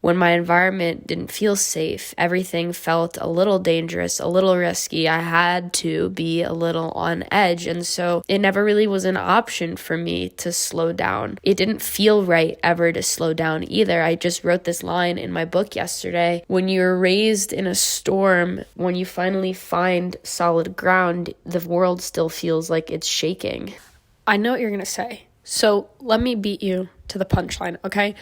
when my environment didn't feel safe, everything felt a little dangerous, a little risky. I had to be a little on edge. And so it never really was an option for me to slow down. It didn't feel right ever to slow down either. I just wrote this line in my book yesterday. When you're raised in a storm, when you finally find solid ground, the world still feels like it's shaking. I know what you're going to say. So let me beat you to the punchline, okay?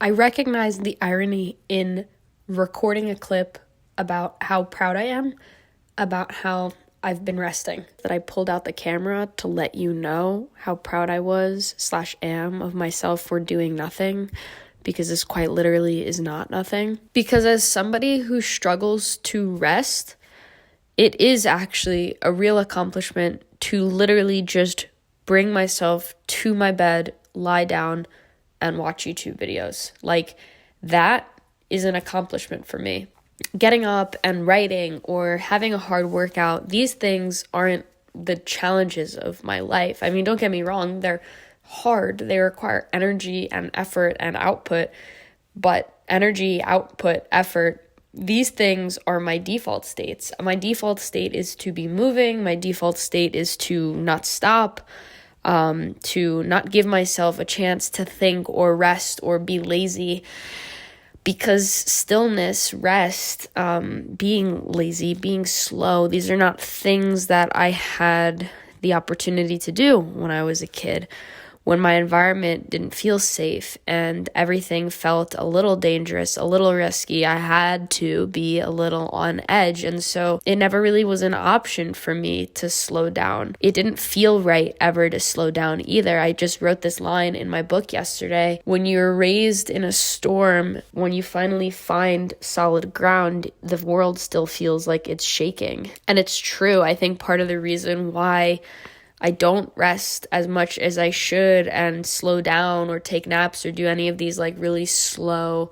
I recognize the irony in recording a clip about how proud I am, about how I've been resting, that I pulled out the camera to let you know how proud I was/am of myself for doing nothing, because this quite literally is not nothing. Because as somebody who struggles to rest, it is actually a real accomplishment to literally just bring myself to my bed, lie down, and watch YouTube videos. Like, that is an accomplishment for me. Getting up and writing or having a hard workout, these things aren't the challenges of my life. I mean, don't get me wrong, they're hard. They require energy and effort and output, but energy, output, effort, these things are my default states. My default state is to be moving. My default state is to not stop, to not give myself a chance to think or rest or be lazy, because stillness, rest, being lazy, being slow, these are not things that I had the opportunity to do when I was a kid. When my environment didn't feel safe and everything felt a little dangerous, a little risky, I had to be a little on edge. And so it never really was an option for me to slow down. It didn't feel right ever to slow down either. I just wrote this line in my book yesterday. When you're raised in a storm, when you finally find solid ground, the world still feels like it's shaking. And it's true. I think part of the reason why I don't rest as much as I should and slow down or take naps or do any of these like really slow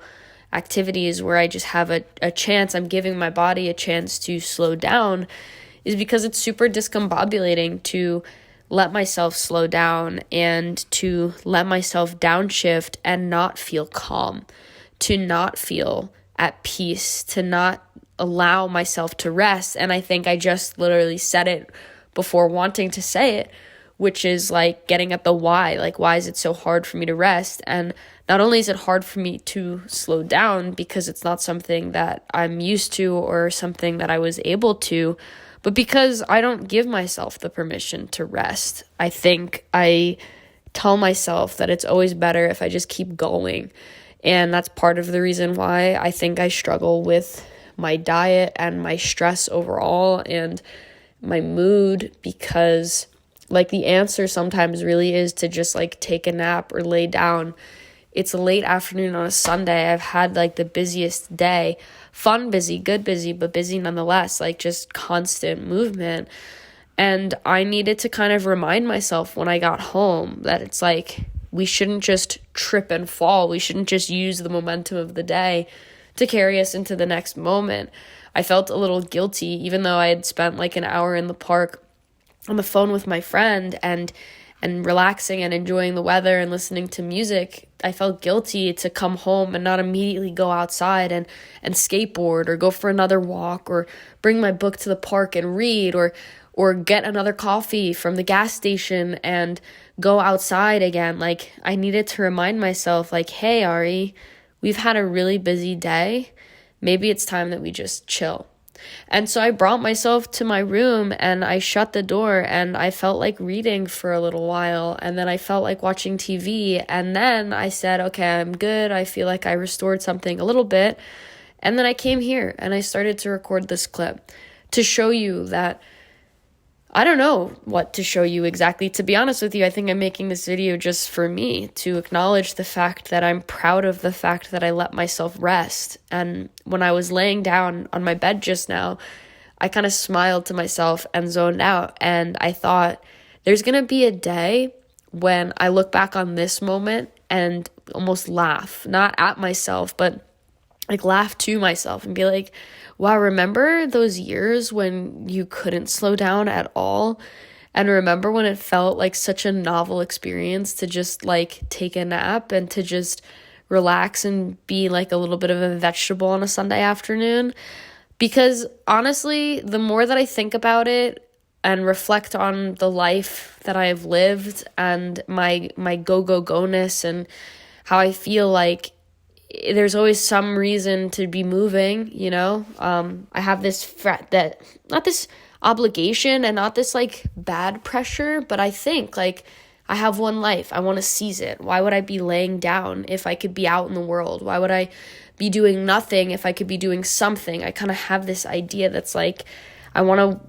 activities where I just have a chance, I'm giving my body a chance to slow down, is because it's super discombobulating to let myself slow down and to let myself downshift and not feel calm, to not feel at peace, to not allow myself to rest. And I think I just literally said it before wanting to say it, which is like getting at the why. Like, why is it so hard for me to rest? And not only is it hard for me to slow down because it's not something that I'm used to or something that I was able to, but because I don't give myself the permission to rest. I think I tell myself that it's always better if I just keep going. And that's part of the reason why I think I struggle with my diet and my stress overall and my mood, because like the answer sometimes really is to just like take a nap or lay down. It's a late afternoon on a Sunday. I've had like the busiest day, fun busy, good busy, but busy nonetheless, like just constant movement. And I needed to kind of remind myself when I got home that it's like, we shouldn't just trip and fall. We shouldn't just use the momentum of the day to carry us into the next moment. I felt a little guilty, even though I had spent like an hour in the park on the phone with my friend and relaxing and enjoying the weather and listening to music. I felt guilty to come home and not immediately go outside and skateboard or go for another walk or bring my book to the park and read or get another coffee from the gas station and go outside again. Like, I needed to remind myself, like, hey, Ari, we've had a really busy day. Maybe it's time that we just chill. And so I brought myself to my room and I shut the door and I felt like reading for a little while. And then I felt like watching TV. And then I said, okay, I'm good. I feel like I restored something a little bit. And then I came here and I started to record this clip to show you that I don't know what to show you exactly. To be honest with you, I think I'm making this video just for me, to acknowledge the fact that I'm proud of the fact that I let myself rest. And when I was laying down on my bed just now, I kind of smiled to myself and zoned out. And I thought, there's going to be a day when I look back on this moment and almost laugh, not at myself, but like laugh to myself and be like, wow, remember those years when you couldn't slow down at all? And remember when it felt like such a novel experience to just like take a nap and to just relax and be like a little bit of a vegetable on a Sunday afternoon. Because honestly, the more that I think about it and reflect on the life that I have lived and my go-ness and how I feel like there's always some reason to be moving, you know? I have this not this obligation and not this like bad pressure, but I think like I have one life. I want to seize it. Why would I be laying down if I could be out in the world? Why would I be doing nothing if I could be doing something? I kind of have this idea that's like, I want to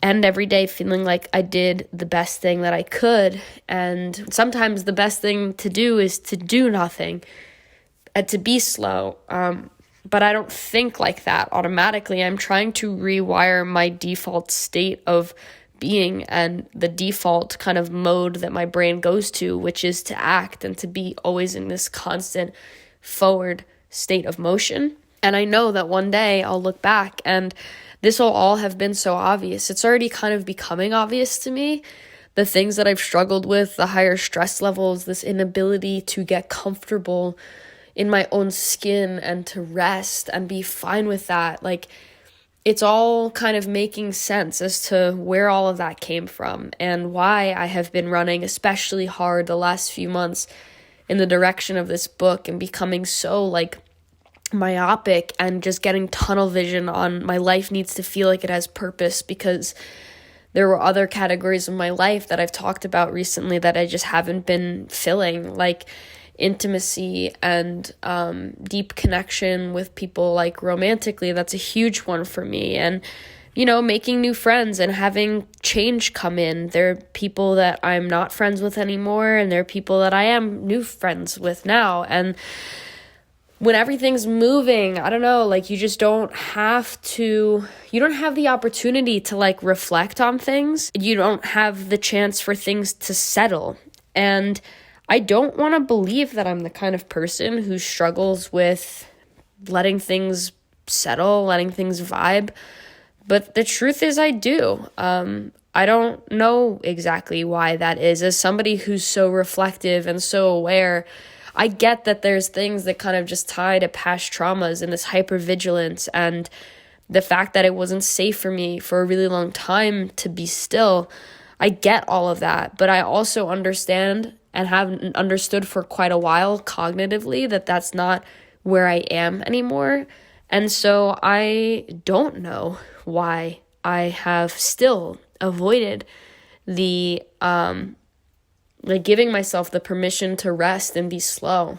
end every day feeling like I did the best thing that I could. And sometimes the best thing to do is to do nothing and to be slow. But I don't think like that automatically. I'm trying to rewire my default state of being and the default kind of mode that my brain goes to, which is to act and to be always in this constant forward state of motion. And I know that one day I'll look back and this will all have been so obvious. It's already kind of becoming obvious to me. The things that I've struggled with, the higher stress levels, this inability to get comfortable in my own skin and to rest and be fine with that. Like, it's all kind of making sense as to where all of that came from and why I have been running especially hard the last few months in the direction of this book and becoming so like myopic and just getting tunnel vision on my life needs to feel like it has purpose, because there were other categories of my life that I've talked about recently that I just haven't been filling, like intimacy and deep connection with people, like romantically. That's a huge one for me. And, you know, making new friends and having change come in. There are people that I'm not friends with anymore, and there are people that I am new friends with now. And when everything's moving, I don't know, like you don't have the opportunity to like reflect on things. You don't have the chance for things to settle. And I don't want to believe that I'm the kind of person who struggles with letting things settle, letting things vibe. But the truth is I do. I don't know exactly why that is. As somebody who's so reflective and so aware, I get that there's things that kind of just tie to past traumas and this hypervigilance and the fact that it wasn't safe for me for a really long time to be still. I get all of that, but I also understand and have understood for quite a while cognitively that that's not where I am anymore. And so I don't know why I have still avoided the like giving myself the permission to rest and be slow.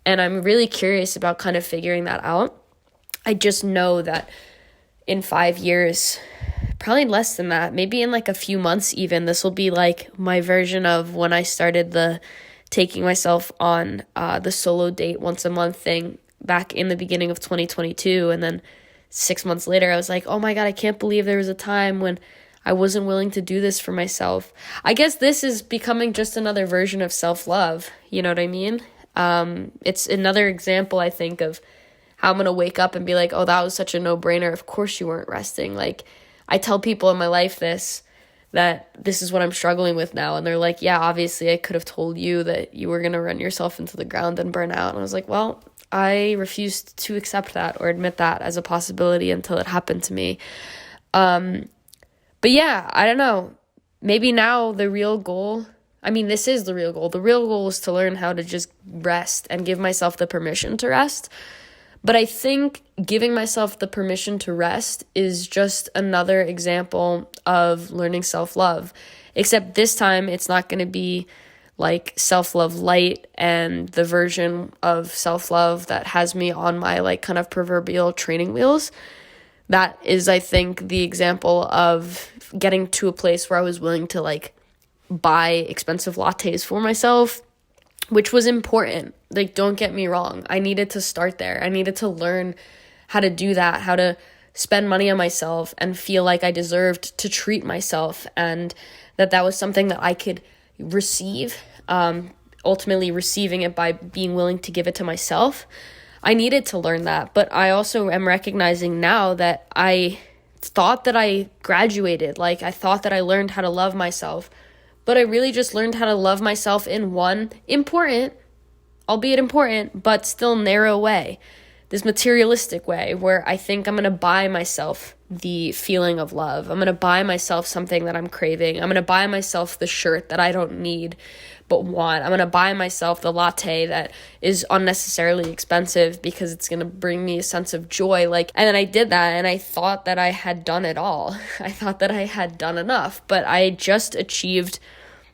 And I'm really curious about kind of figuring that out. I just know that in 5 years, probably less than that, maybe in like a few months even, this will be like my version of when I started the taking myself on the solo date once a month thing back in the beginning of 2022. And then 6 months later, I was like, oh my God, I can't believe there was a time when I wasn't willing to do this for myself. I guess this is becoming just another version of self-love. You know what I mean? It's another example, I think, of how I'm going to wake up and be like, oh, that was such a no-brainer. Of course you weren't resting. Like, I tell people in my life that this is what I'm struggling with now. And they're like, yeah, obviously I could have told you that you were going to run yourself into the ground and burn out. And I was like, well, I refused to accept that or admit that as a possibility until it happened to me. But yeah, I don't know. Maybe now the real goal, this is the real goal. The real goal is to learn how to just rest and give myself the permission to rest. But I think giving myself the permission to rest is just another example of learning self-love. Except this time it's not going to be like self-love light and the version of self-love that has me on my like kind of proverbial training wheels. That is, I think, the example of getting to a place where I was willing to like buy expensive lattes for myself, which was important. Like, don't get me wrong. I needed to start there. I needed to learn how to do that, how to spend money on myself and feel like I deserved to treat myself, and that was something that I could receive, ultimately receiving it by being willing to give it to myself. I needed to learn that, but I also am recognizing now that I thought that I graduated. Like, I thought that I learned how to love myself, but I really just learned how to love myself in one important, albeit important, but still narrow way. This materialistic way where I think I'm going to buy myself the feeling of love. I'm going to buy myself something that I'm craving. I'm going to buy myself the shirt that I don't need but want. I'm going to buy myself the latte that is unnecessarily expensive because it's going to bring me a sense of joy. And then I did that and I thought that I had done it all. I thought that I had done enough, but I just achieved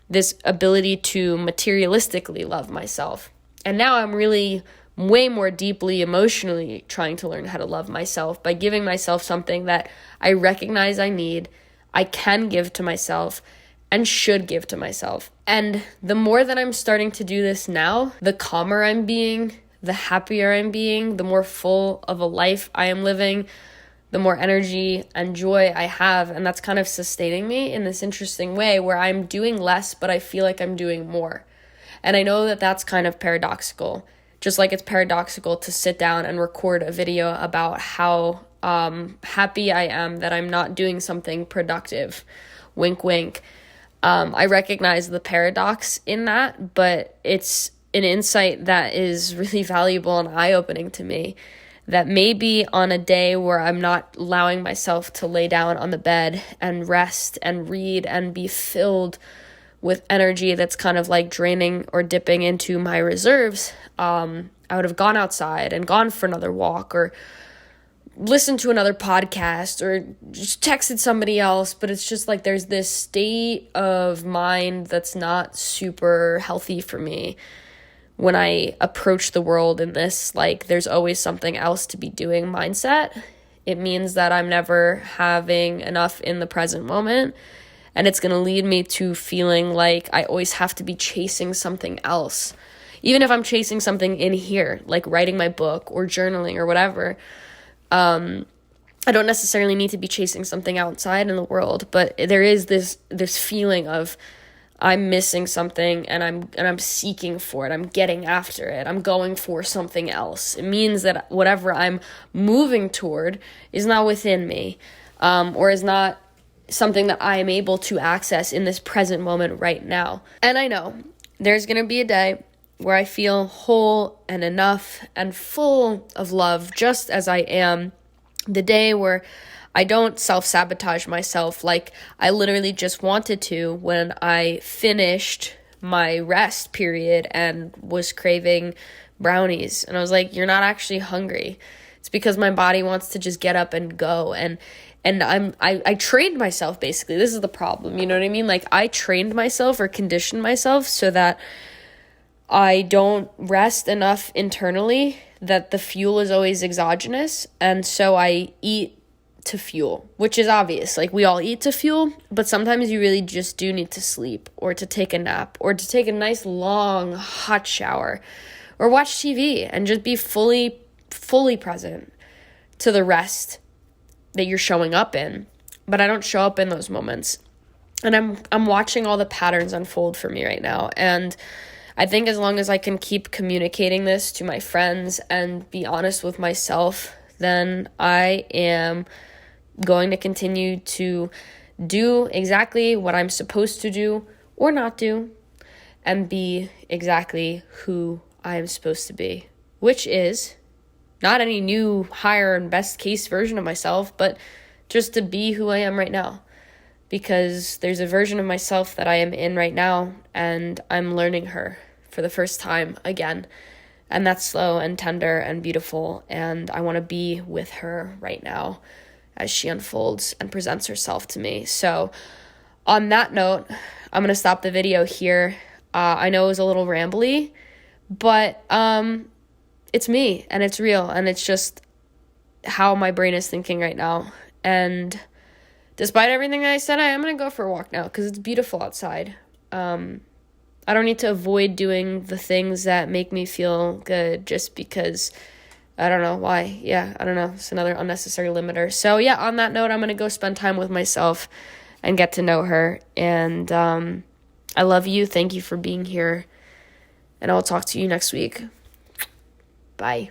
this ability to materialistically love myself. And now I'm really way more deeply emotionally trying to learn how to love myself by giving myself something that I recognize I need, I can give to myself, and should give to myself. And the more that I'm starting to do this now, the calmer I'm being, the happier I'm being, the more full of a life I am living, the more energy and joy I have. And that's kind of sustaining me in this interesting way where I'm doing less, but I feel like I'm doing more. And I know that that's kind of paradoxical. Just like it's paradoxical to sit down and record a video about how happy I am that I'm not doing something productive. Wink, wink. I recognize the paradox in that, but it's an insight that is really valuable and eye-opening to me. That maybe on a day where I'm not allowing myself to lay down on the bed and rest and read and be filled with energy that's kind of like draining or dipping into my reserves, I would have gone outside and gone for another walk or listened to another podcast or just texted somebody else. But it's just like there's this state of mind that's not super healthy for me when I approach the world in this, like, there's always something else to be doing mindset. It means that I'm never having enough in the present moment. And it's going to lead me to feeling like I always have to be chasing something else. Even if I'm chasing something in here, like writing my book or journaling or whatever, I don't necessarily need to be chasing something outside in the world. But there is this feeling of I'm missing something and I'm seeking for it. I'm getting after it. I'm going for something else. It means that whatever I'm moving toward is not within me, or is not something that I am able to access in this present moment right now. And I know there's going to be a day where I feel whole and enough and full of love just as I am. The day where I don't self-sabotage myself like I literally just wanted to when I finished my rest period and was craving brownies. And I was like, you're not actually hungry. It's because my body wants to just get up and go. And I trained myself, basically. This is the problem, you know what I mean? Like, I trained myself or conditioned myself so that I don't rest enough internally, that the fuel is always exogenous, and so I eat to fuel, which is obvious. Like, we all eat to fuel, but sometimes you really just do need to sleep, or to take a nap, or to take a nice long hot shower, or watch TV and just be fully present to the rest that you're showing up in. But I don't show up in those moments. And I'm watching all the patterns unfold for me right now. And I think as long as I can keep communicating this to my friends and be honest with myself, then I am going to continue to do exactly what I'm supposed to do or not do, and be exactly who I am supposed to be, which is not any new, higher, and best case version of myself, but just to be who I am right now. Because there's a version of myself that I am in right now, and I'm learning her for the first time again. And that's slow and tender and beautiful, and I want to be with her right now as she unfolds and presents herself to me. So on that note, I'm going to stop the video here. I know it was a little rambly, but it's me, and it's real, and it's just how my brain is thinking right now. And despite everything I said, I am going to go for a walk now because it's beautiful outside. I don't need to avoid doing the things that make me feel good just because I don't know why. Yeah, I don't know. It's another unnecessary limiter. So yeah, on that note, I'm going to go spend time with myself and get to know her. And I love you. Thank you for being here. And I'll talk to you next week. Bye.